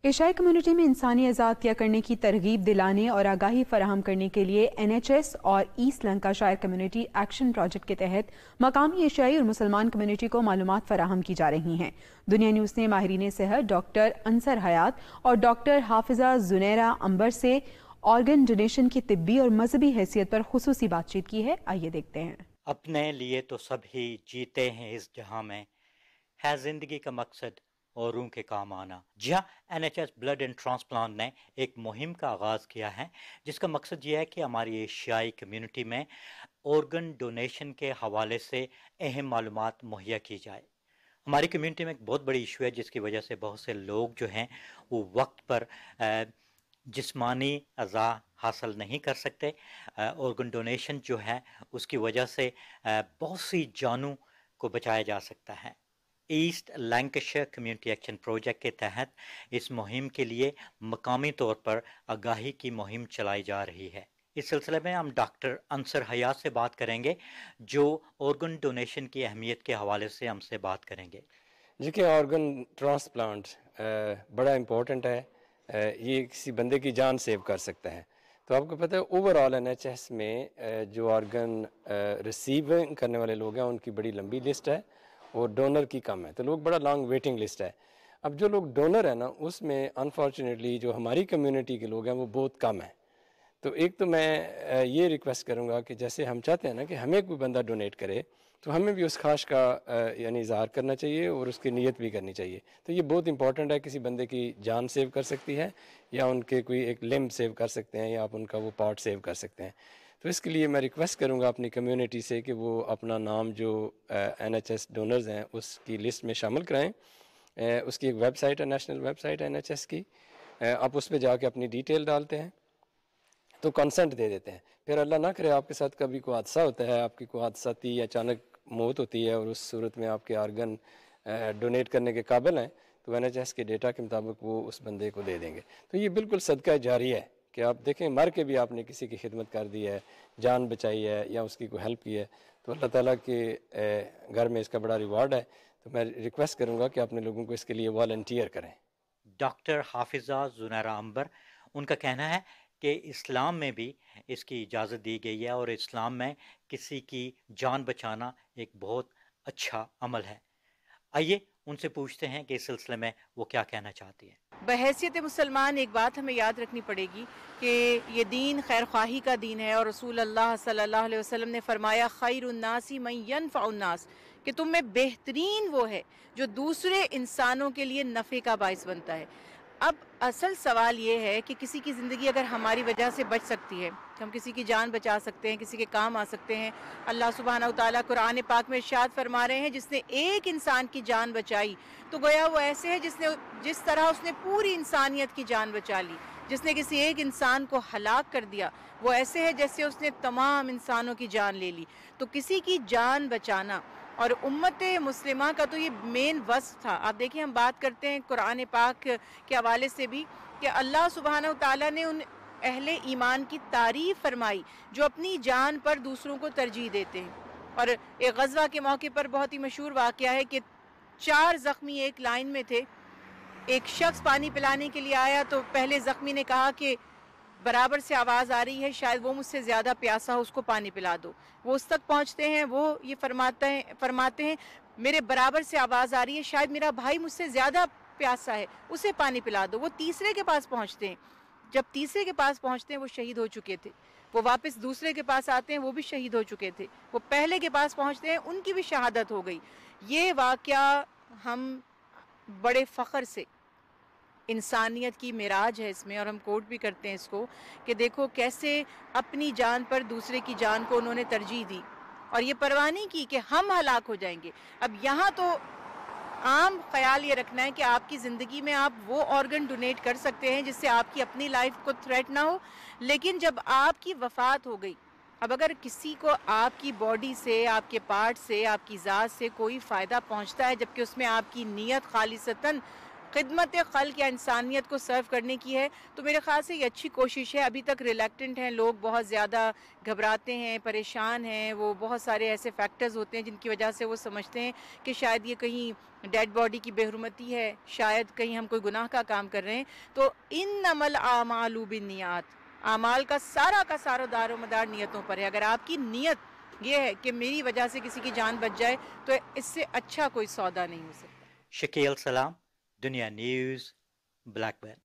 एशियाई कम्युनिटी में इंसानी आज़ादिया करने की तरगीब दिलाने और आगाही फराहम करने के लिए NHS और east Lancashire community action project के तहत मकामी एशियाई और मुसलमान कम्युनिटी को मालूमात फराहम की जा रही हैं। दुनिया न्यूज़ ने माहिरीन सेहत डॉक्टर अंसर हयात और डॉक्टर हाफिजा जुनैरा अंबर से ऑर्गन डोनेशन की तिब्बी और मजहबी हैसियत पर खुसूसी बातचीत की है। आइए देखते हैं। अपने लिए तो सभी जीते हैं इस जहां में, है जिंदगी का मकसद औरों के काम आना। जी हाँ, NHS ब्लड एंड ट्रांसप्लांट ने एक मुहिम का आगाज़ किया है जिसका मकसद ये है कि हमारी एशियाई कम्युनिटी में ऑर्गन डोनेशन के हवाले से अहम मालूमात मुहैया की जाए। हमारी कम्युनिटी में एक बहुत बड़ी इशू है जिसकी वजह से बहुत से लोग जो हैं वो वक्त पर जिस्मानी अज़ा हासिल नहीं कर सकते। ऑर्गन डोनेशन जो है उसकी वजह से बहुत सी जानों को बचाया जा सकता है। East Lancashire community action project के तहत इस मुहिम के लिए मकामी तौर पर आगाही की मुहिम चलाई जा रही है। इस सिलसिले में हम डॉक्टर अंसर हयात से बात करेंगे जो ऑर्गन डोनेशन की अहमियत के हवाले से हमसे बात करेंगे। देखिए, ऑर्गन ट्रांसप्लांट बड़ा इम्पोर्टेंट है। ये किसी बंदे की जान सेव कर सकता है। तो आपको पता है ओवरऑल NHS में जो ऑर्गन रिसीव करने वाले लोग हैं उनकी बड़ी लंबी लिस्ट है और डोनर की कम है, तो लोग बड़ा लॉन्ग वेटिंग लिस्ट है। अब जो लोग डोनर है ना उसमें अनफॉर्चुनेटली जो हमारी कम्युनिटी के लोग हैं वो बहुत कम है। तो एक तो मैं ये रिक्वेस्ट करूँगा कि जैसे हम चाहते हैं ना कि हमें कोई बंदा डोनेट करे तो हमें भी उस खाश का यानी इज़हार करना चाहिए और उसकी नीयत भी करनी चाहिए। तो ये बहुत इंपॉर्टेंट है, किसी बंदे की जान सेव कर सकती है या उनके कोई एक लिम्ब सेव कर सकते हैं या आप उनका वो पार्ट सेव कर सकते हैं। तो इसके लिए मैं रिक्वेस्ट करूँगा अपनी कम्युनिटी से कि वो अपना नाम जो NHS डोनर्स हैं उसकी लिस्ट में शामिल कराएँ। उसकी एक वेबसाइट है, नेशनल वेबसाइट है NHS की। आप उस पर जाके अपनी डिटेल डालते हैं तो कंसेंट दे देते हैं। फिर अल्लाह ना करे आपके साथ कभी कोई हादसा होता है, आपकी कोई हादसाती या अचानक मौत होती है और उस सूरत में आपके ऑर्गन डोनेट करने के काबिल हैं तो NHS के डेटा के मुताबिक वो उस बंदे को दे देंगे। तो ये बिल्कुल सदका जारी है कि आप देखें मर के भी आपने किसी की खिदमत कर दी है, जान बचाई है या उसकी कोई हेल्प की है, तो अल्लाह ताला के घर में इसका बड़ा रिवार्ड है। तो मैं रिक्वेस्ट करूँगा कि अपने लोगों को इसके लिए वॉलंटियर करें। डॉक्टर हाफिजा जुनैरा अंबर, उनका कहना है कि इस्लाम में भी इसकी इजाज़त दी गई है और इस्लाम में किसी की जान बचाना एक बहुत अच्छा अमल है। आइए उनसे पूछते हैं कि इस सिलसिले में वो क्या कहना चाहती है। बहैसियत मुसलमान एक बात हमें याद रखनी पड़ेगी कि ये दीन खैर ख्वाही का दीन है और रसूल अल्लाह सल्लल्लाहु अलैहि वसल्लम ने फरमाया खैरुन्नासी मन यनफ़उन्नास, कि तुम में बेहतरीन वो है जो दूसरे इंसानों के लिए नफ़े का बाइस बनता है। अब असल सवाल ये है कि किसी की ज़िंदगी अगर हमारी वजह से बच सकती है, हम किसी की जान बचा सकते हैं, किसी के काम आ सकते हैं। अल्लाह सुब्हानहू तआला कुरान पाक में इरशाद फरमा रहे हैं, जिसने एक इंसान की जान बचाई तो गोया वो ऐसे है जिस तरह उसने पूरी इंसानियत की जान बचा ली। जिसने किसी एक इंसान को हलाक कर दिया वो ऐसे है जैसे उसने तमाम इंसानों की जान ले ली। तो किसी की जान बचाना और उम्मत मुस्लिमा का तो ये मेन वस्फ था। आप देखिए, हम बात करते हैं कुरान पाक के हवाले से भी कि अल्लाह सुब्हानहू तआला ने उन अहले ईमान की तारीफ़ फरमाई जो अपनी जान पर दूसरों को तरजीह देते हैं। और एक गज़वा के मौके पर बहुत ही मशहूर वाक़या है कि 4 ज़ख्मी एक लाइन में थे। एक शख्स पानी पिलाने के लिए आया तो पहले ज़ख्मी ने कहा कि बराबर से आवाज़ आ रही है, शायद वो मुझसे ज़्यादा प्यासा हो, उसको पानी पिला दो। वो उस तक पहुँचते हैं, वो ये फरमाते हैं मेरे बराबर से आवाज़ आ रही है, शायद मेरा भाई मुझसे ज़्यादा प्यासा है, उसे पानी पिला दो। वो तीसरे के पास पहुँचते हैं। जब तीसरे के पास पहुँचते हैं वो शहीद हो चुके थे। वो वापस दूसरे के पास आते हैं, वो भी शहीद हो चुके थे। वो पहले के पास पहुँचते हैं, उनकी भी शहादत हो गई। ये वाक़या हम बड़े फ़ख्र से, इंसानियत की मिराज है इसमें, और हम कोट भी करते हैं इसको कि देखो कैसे अपनी जान पर दूसरे की जान को उन्होंने तरजीह दी और ये परवाह नहीं की कि हम हलाक हो जाएंगे। अब यहाँ तो आम ख्याल ये रखना है कि आपकी ज़िंदगी में आप वो ऑर्गन डोनेट कर सकते हैं जिससे आपकी अपनी लाइफ को थ्रेट ना हो, लेकिन जब आपकी वफ़ात हो गई, अब अगर किसी को आपकी बॉडी से, आपके पार्ट से, आपकी ज़ात से कोई फ़ायदा पहुँचता है जबकि उसमें आपकी नीयत खालिसतन خدمت خلق یا انسانیت کو سرو کرنے کی ہے، تو میرے خیال سے یہ اچھی کوشش ہے. ابھی تک ریلیکٹنٹ ہیں لوگ، بہت زیادہ گھبراتے ہیں، پریشان ہیں، وہ بہت سارے ایسے فیکٹرز ہوتے ہیں جن کی وجہ سے وہ سمجھتے ہیں کہ شاید یہ کہیں ڈیڈ باڈی کی بے حرمتی ہے، شاید کہیں ہم کوئی گناہ کا کام کر رہے ہیں. تو انما الاعمال بالنیات، اعمال کا سارا دار و مدار نیتوں پر ہے. اگر آپ کی نیت یہ ہے کہ میری وجہ سے کسی کی جان بچ جائے تو اس سے اچھا کوئی سودا نہیں ہو سکتا. شکیل سلام، دنیا نیوز، بلیک بین.